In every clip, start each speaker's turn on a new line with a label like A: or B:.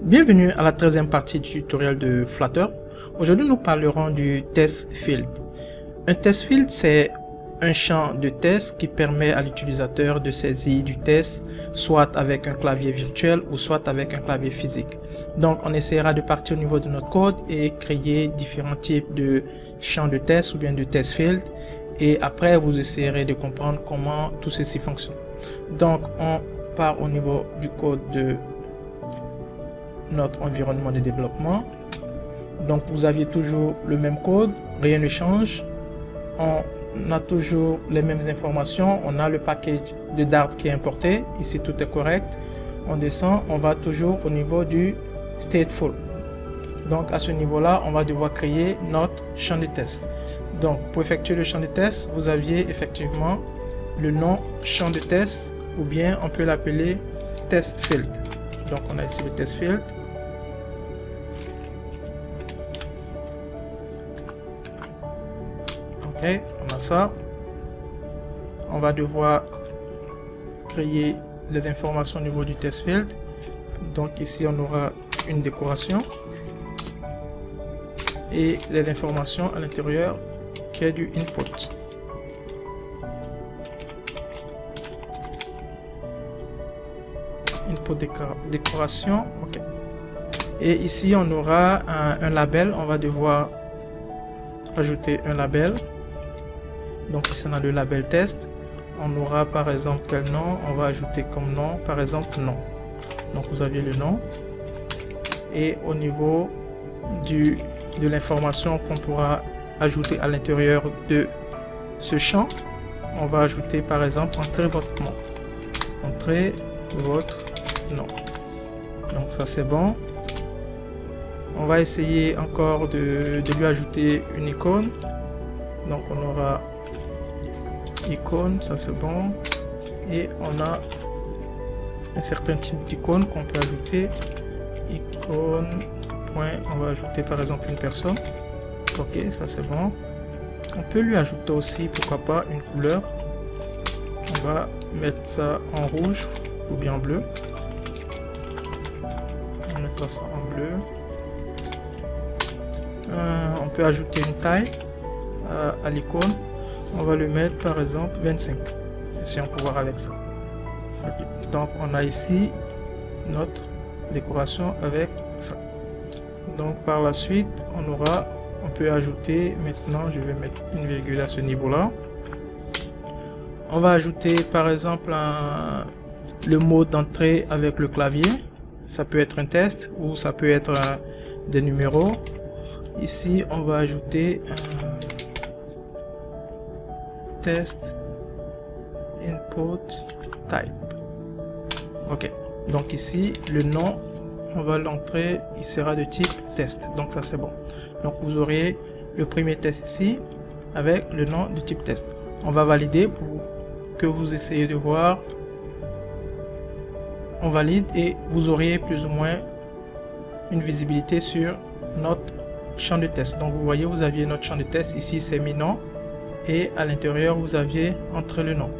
A: Bienvenue à la 13e partie du tutoriel de Flutter. Aujourd'hui, nous parlerons du test field. Un test field, c'est un champ de test qui permet à l'utilisateur de saisir du test, soit avec un clavier virtuel ou soit avec un clavier physique. Donc, on essaiera de partir au niveau de notre code et créer différents types de champs de test ou bien de test field. Et après, vous essayerez de comprendre comment tout ceci fonctionne. Donc, on part au niveau du code de notre environnement de développement. Donc vous aviez toujours le même code, rien ne change, on a toujours les mêmes informations, on a le package de Dart qui est importé, ici tout est correct, on descend, on va toujours au niveau du stateful. Donc à ce niveau là on va devoir créer notre champ de test. Donc pour effectuer le champ de test, vous aviez effectivement le nom champ de test, ou bien on peut l'appeler test field. Donc on a ici le test field. Ok, on a ça. On va devoir créer les informations au niveau du test field. Donc ici on aura une décoration et les informations à l'intérieur qui est du input. Input décoration, ok. Et ici on aura un label, on va devoir ajouter un label. Donc ici on a le label test, on aura par exemple quel nom, on va ajouter comme nom, par exemple nom. Donc vous aviez le nom, et au niveau de l'information qu'on pourra ajouter à l'intérieur de ce champ, on va ajouter par exemple entrez votre nom, entrez votre nom. Donc ça c'est bon. On va essayer encore de lui ajouter une icône. Donc on aura icône, ça c'est bon. Et on a un certain type d'icône qu'on peut ajouter. Icône, point, on va ajouter par exemple une personne. Ok, ça c'est bon. On peut lui ajouter aussi, pourquoi pas, une couleur. On va mettre ça en rouge ou bien en bleu. On mettra ça en bleu. On peut ajouter une taille à l'icône. On va le mettre par exemple 25. Si on peut voir avec ça. Okay. Donc on a ici notre décoration avec ça. Donc par la suite on peut ajouter, maintenant je vais mettre une virgule à ce niveau là. On va ajouter par exemple le mot d'entrée avec le clavier. Ça peut être un test ou ça peut être des numéros. Ici on va ajouter test input type. Ok, donc ici le nom, on va l'entrer, il sera de type test, donc ça c'est bon. Donc vous aurez le premier test ici avec le nom de type test. On va valider pour que vous essayez de voir. On valide et vous aurez plus ou moins une visibilité sur notre champ de test. Donc vous voyez, vous aviez notre champ de test ici, c'est mis nom, et à l'intérieur vous aviez entrer le nom.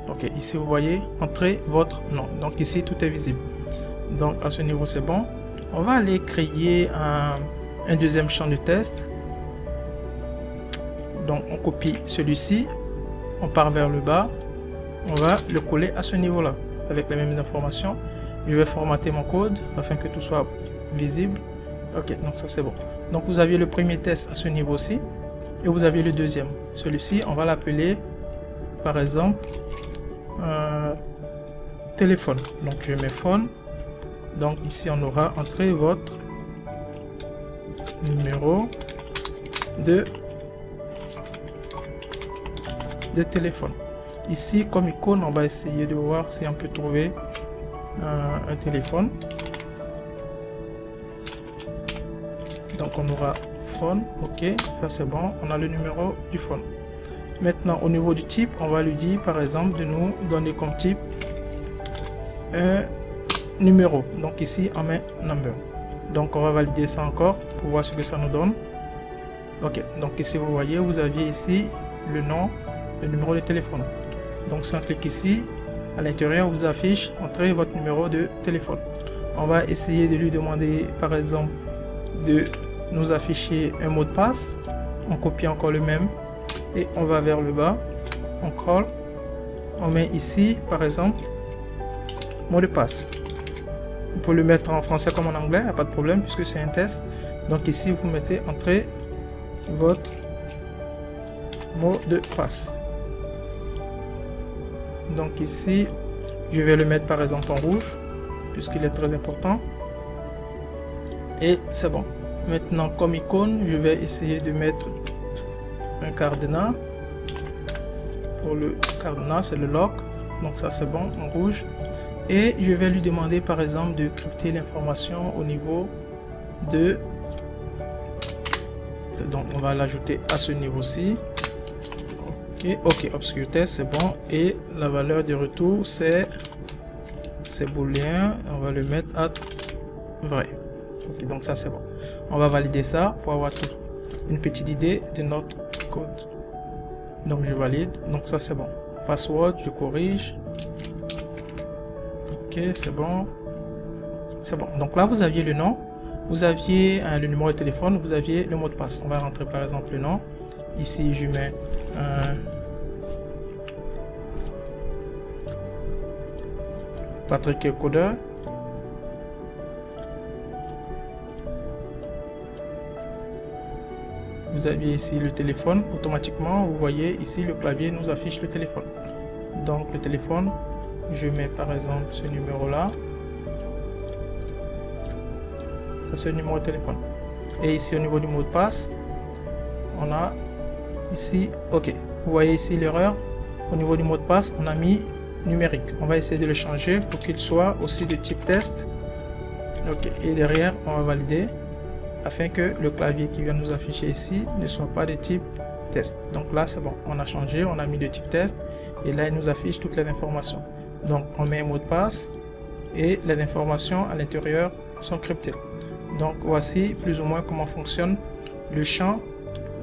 A: Ok, ici vous voyez entrer votre nom. Donc ici tout est visible. Donc à ce niveau c'est bon. On va aller créer un deuxième champ de test. Donc on copie celui-ci, on part vers le bas, on va le coller à ce niveau là avec les mêmes informations. Je vais formater mon code afin que tout soit visible. Ok, donc ça c'est bon. Donc vous aviez le premier test à ce niveau-ci et vous aviez le deuxième. Celui-ci, on va l'appeler par exemple téléphone. Donc je mets phone. Donc ici on aura entré votre numéro de téléphone. Ici comme icône, on va essayer de voir si on peut trouver un téléphone. Donc on aura phone, ok, ça c'est bon, on a le numéro du phone. Maintenant au niveau du type, on va lui dire par exemple de nous donner comme type un numéro. Donc ici on met number. Donc on va valider ça encore pour voir ce que ça nous donne. Ok, donc ici vous voyez, vous aviez ici le nom, le numéro de téléphone. Donc si on clique ici, à l'intérieur vous affiche entrez votre numéro de téléphone. on va essayer de lui demander par exemple de nous afficher un mot de passe. On copie encore le même et on va vers le bas, on colle, on met ici par exemple mot de passe. Vous pouvez le mettre en français comme en anglais, il n'y a pas de problème puisque c'est un test. Donc ici vous mettez entrer votre mot de passe. Donc ici je vais le mettre par exemple en rouge puisqu'il est très important et c'est bon. Maintenant comme icône je vais essayer de mettre un cadenas. Pour le cadenas c'est le lock, donc ça c'est bon en rouge. Et je vais lui demander par exemple de crypter l'information au niveau de, donc on va l'ajouter à ce niveau-ci. Ok, obscure test c'est bon, et la valeur de retour c'est booléen, on va le mettre à vrai. Ok, donc ça c'est bon, on va valider ça pour avoir une petite idée de notre code. Donc je valide, donc ça c'est bon. Password, je corrige. Ok, c'est bon. C'est bon. Donc là vous aviez le nom, vous aviez le numéro de téléphone, vous aviez le mot de passe. On va rentrer par exemple le nom. Ici je mets Patrick Codeur. Vous aviez ici le téléphone, automatiquement vous voyez ici le clavier nous affiche le téléphone. Donc le téléphone, je mets par exemple ce numéro là, c'est le numéro de téléphone. Et ici au niveau du mot de passe, on a ici ok. Vous voyez ici l'erreur, au niveau du mot de passe on a mis numérique. On va essayer de le changer pour qu'il soit aussi de type test. Ok, et derrière on va valider afin que le clavier qui vient nous afficher ici ne soit pas de type test. Donc là c'est bon, on a changé, on a mis de type test et là il nous affiche toutes les informations. Donc on met un mot de passe et les informations à l'intérieur sont cryptées. Donc voici plus ou moins comment fonctionne le champ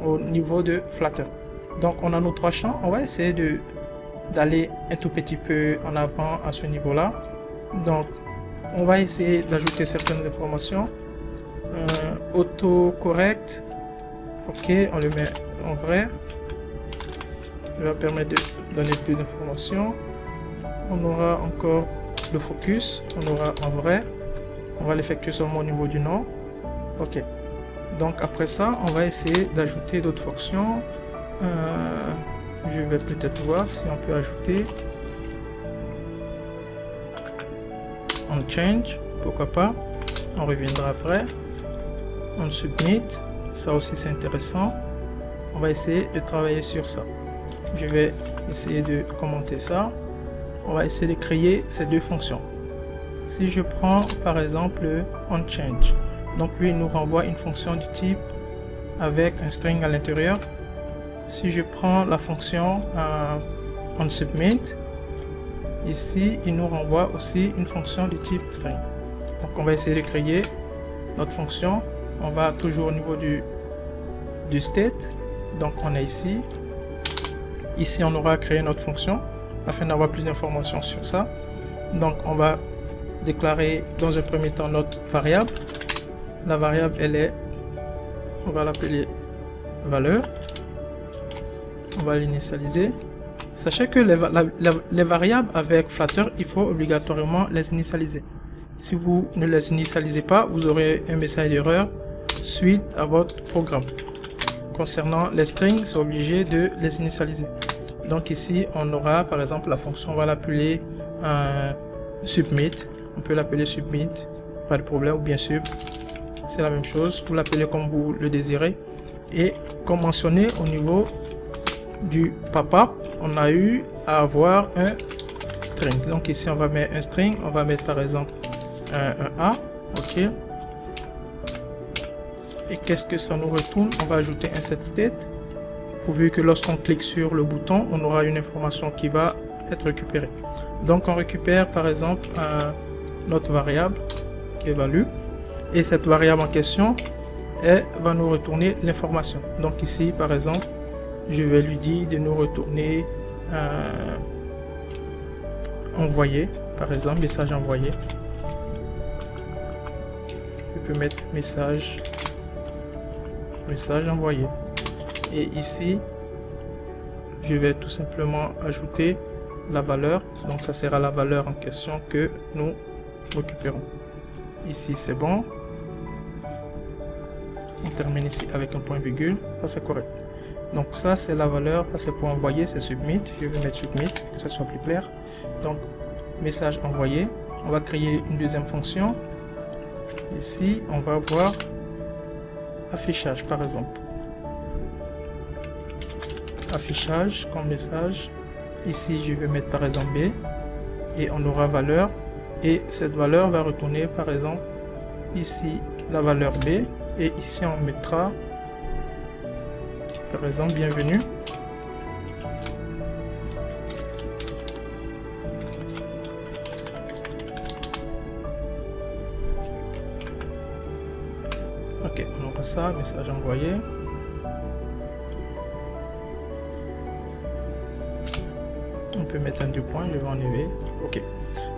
A: au niveau de Flutter. Donc on a nos trois champs, on va essayer d'aller un tout petit peu en avant à ce niveau là. Donc on va essayer d'ajouter certaines informations. Autocorrect, ok, on le met en vrai, ça va permettre de donner plus d'informations. On aura encore le focus, on aura en vrai, on va l'effectuer seulement au niveau du nom. Ok, donc après ça on va essayer d'ajouter d'autres fonctions. Je vais peut-être voir si on peut ajouter on change, pourquoi pas, on reviendra après. On submit, ça aussi c'est intéressant. On va essayer de travailler sur ça. Je vais essayer de commenter ça. On va essayer de créer ces deux fonctions. Si je prends par exemple on change, donc lui il nous renvoie une fonction du type avec un string à l'intérieur. Si je prends la fonction on submit, ici il nous renvoie aussi une fonction du type string. Donc on va essayer de créer notre fonction. On va toujours au niveau du state, donc on est ici. Ici on aura créé notre fonction afin d'avoir plus d'informations sur ça. Donc on va déclarer dans un premier temps notre variable. La variable elle est, on va l'appeler valeur. On va l'initialiser. Sachez que les variables avec Flutter, il faut obligatoirement les initialiser. Si vous ne les initialisez pas, vous aurez un message d'erreur suite à votre programme. Concernant les strings, c'est obligé de les initialiser. Donc ici, on aura par exemple la fonction, on va l'appeler submit. On peut l'appeler submit, pas de problème, ou bien sub. C'est la même chose, vous l'appelez comme vous le désirez. Et comme mentionné au niveau du pop-up, on a eu à avoir un string. Donc ici, on va mettre un string, on va mettre par exemple un A, ok. Et qu'est-ce que ça nous retourne? On va ajouter un setState, pourvu que lorsqu'on clique sur le bouton, on aura une information qui va être récupérée. Donc on récupère par exemple notre variable qui est value, et cette variable en question, elle va nous retourner l'information. Donc ici par exemple, je vais lui dire de nous retourner envoyé, par exemple, message envoyé. peut mettre message envoyé. Et ici, je vais tout simplement ajouter la valeur. Donc ça sera la valeur en question que nous récupérons. Ici c'est bon. On termine ici avec un point virgule. Ça c'est correct. Donc ça c'est la valeur. Ça c'est pour envoyer, c'est submit. Je vais mettre submit, que ça soit plus clair. Donc message envoyé. On va créer une deuxième fonction. Ici on va voir affichage par exemple. Affichage comme message. Ici je vais mettre par exemple B et on aura valeur, et cette valeur va retourner par exemple ici la valeur B, et ici on mettra par exemple bienvenue. Ok, on aura ça, message envoyé. On peut mettre un 2 points, je vais enlever. Ok.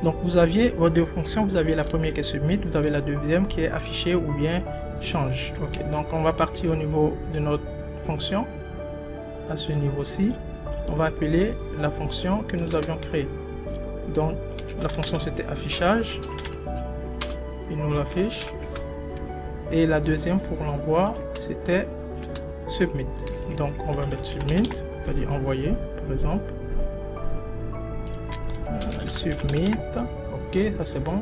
A: Donc vous aviez vos deux fonctions, vous avez la première qui est submit, vous avez la deuxième qui est affichée ou bien change. Ok. Donc on va partir au niveau de notre fonction. À ce niveau-ci, on va appeler la fonction que nous avions créée. Donc la fonction c'était affichage. Il nous l'affiche. Et la deuxième pour l'envoi c'était submit. Donc on va mettre submit, c'est-à-dire envoyer par exemple. Submit, ok, ça c'est bon,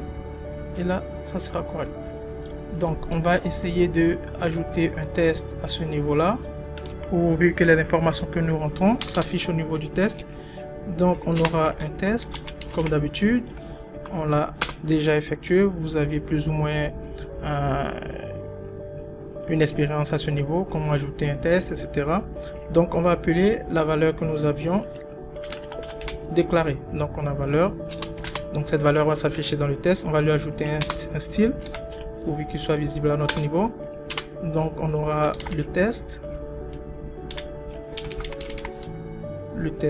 A: et là ça sera correct. Donc on va essayer de ajouter un test à ce niveau là, pourvu que l'information que nous rentrons s'affiche au niveau du test. Donc on aura un test comme d'habitude, on l'a déjà effectué, vous aviez plus ou moins une expérience à ce niveau, comment ajouter un test, etc. Donc on va appeler la valeur que nous avions déclaré. Donc on a valeur, donc cette valeur va s'afficher dans le test. On va lui ajouter un style pourvu qu'il soit visible à notre niveau. Donc on aura le test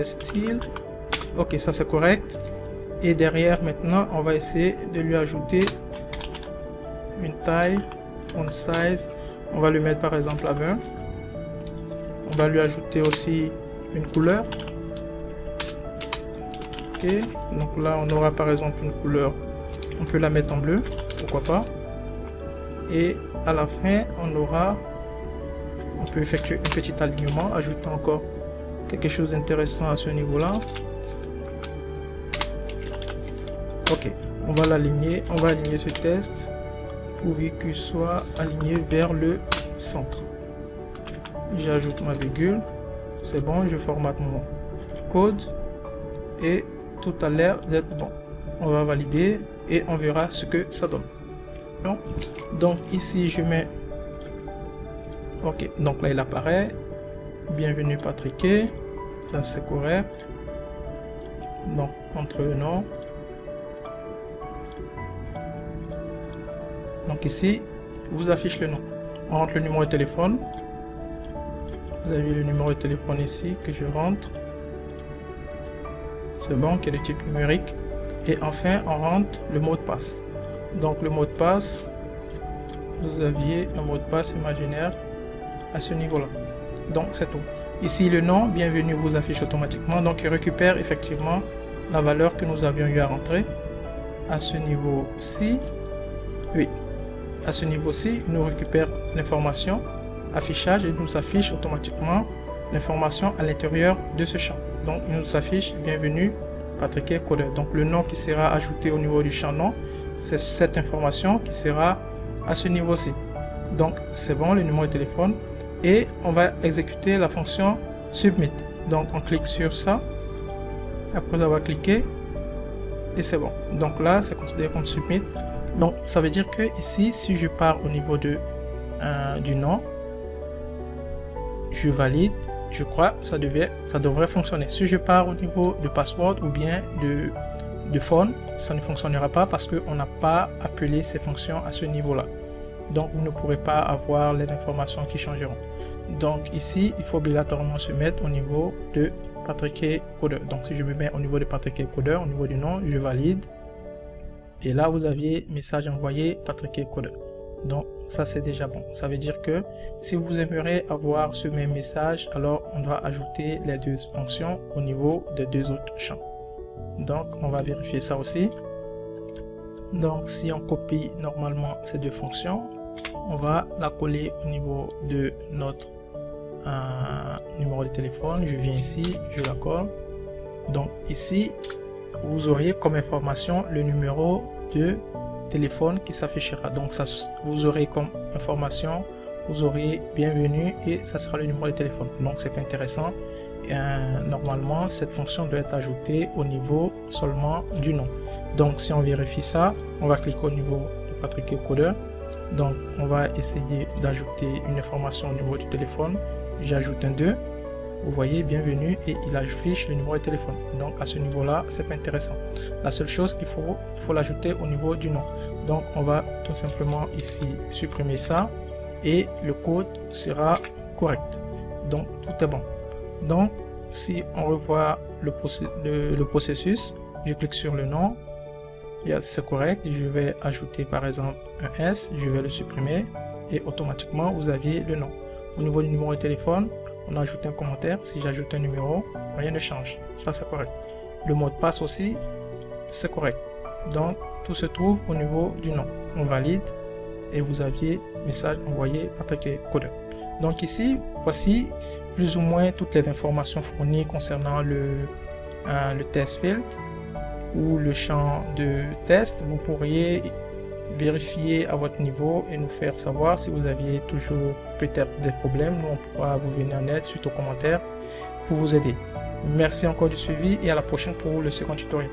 A: style. Ok, ça c'est correct. Et derrière maintenant on va essayer de lui ajouter une taille, un size. On va lui mettre par exemple à 20. On va lui ajouter aussi une couleur. Donc là on aura par exemple une couleur, on peut la mettre en bleu, pourquoi pas, et à la fin on peut effectuer un petit alignement, ajouter encore quelque chose d'intéressant à ce niveau là. Ok, on va l'aligner, on va aligner ce test pourvu qu'il soit aligné vers le centre. J'ajoute ma virgule, c'est bon, je formate mon code et tout a l'air d'être bon. On va valider et on verra ce que ça donne. Donc ici je mets ok, donc là il apparaît bienvenue Patrick, ça c'est correct. Donc entre le nom, donc ici vous affiche le nom, on rentre le numéro de téléphone, vous avez le numéro de téléphone ici que je rentre. C'est bon, qui est de type numérique. Et enfin on rentre le mot de passe. Donc le mot de passe, vous aviez un mot de passe imaginaire à ce niveau là. Donc c'est tout. Ici le nom bienvenue vous affiche automatiquement, donc il récupère effectivement la valeur que nous avions eu à rentrer. À ce niveau-ci, oui, à ce niveau-ci il nous récupère l'information affichage et nous affiche automatiquement l'information à l'intérieur de ce champ. Donc il nous affiche bienvenue Patrick codeur. Donc le nom qui sera ajouté au niveau du champ nom, c'est cette information qui sera à ce niveau-ci. Donc c'est bon, le numéro de téléphone, et on va exécuter la fonction submit. Donc on clique sur ça après avoir cliqué et c'est bon. Donc là c'est considéré comme submit. Donc ça veut dire que ici si je pars au niveau de du nom, je valide. Je crois que ça devrait fonctionner. Si je pars au niveau de password ou bien de phone, ça ne fonctionnera pas parce qu'on n'a pas appelé ces fonctions à ce niveau-là. Donc vous ne pourrez pas avoir les informations qui changeront. Donc ici, il faut obligatoirement se mettre au niveau de Patrick codeur. Donc si je me mets au niveau de Patrick codeur, au niveau du nom, je valide. Et là, vous aviez message envoyé Patrick codeur. Donc ça c'est déjà bon. Ça veut dire que si vous aimeriez avoir ce même message, alors on doit ajouter les deux fonctions au niveau des deux autres champs. Donc on va vérifier ça aussi. Donc si on copie normalement ces deux fonctions, on va la coller au niveau de notre numéro de téléphone. Je viens ici, je la colle. Donc ici vous auriez comme information le numéro de téléphone qui s'affichera. Donc ça, vous aurez comme information, vous aurez bienvenue et ça sera le numéro de téléphone. Donc c'est intéressant. Et, normalement cette fonction doit être ajoutée au niveau seulement du nom. Donc si on vérifie ça, on va cliquer au niveau de Patrick Codeur. Donc on va essayer d'ajouter une information au niveau du téléphone. J'ajoute un 2. Vous voyez bienvenue et il affiche le numéro de téléphone. Donc à ce niveau là c'est pas intéressant. La seule chose qu'il faut l'ajouter au niveau du nom. Donc on va tout simplement ici supprimer ça et le code sera correct. Donc tout est bon. Donc si on revoit le processus, je clique sur le nom, c'est correct. Je vais ajouter par exemple un S, je vais le supprimer et automatiquement vous aviez le nom. Au niveau du numéro de téléphone, on ajoute un commentaire. Si j'ajoute un numéro, rien ne change. Ça c'est correct. Le mot de passe aussi, c'est correct. Donc tout se trouve au niveau du nom. On valide et vous aviez message envoyé Patrick Codeur. Donc ici, voici plus ou moins toutes les informations fournies concernant le test field ou le champ de test. Vous pourriez vérifier à votre niveau et nous faire savoir si vous aviez toujours peut-être des problèmes. Nous, on pourra vous venir en aide suite aux commentaires pour vous aider. Merci encore du suivi et à la prochaine pour le second tutoriel.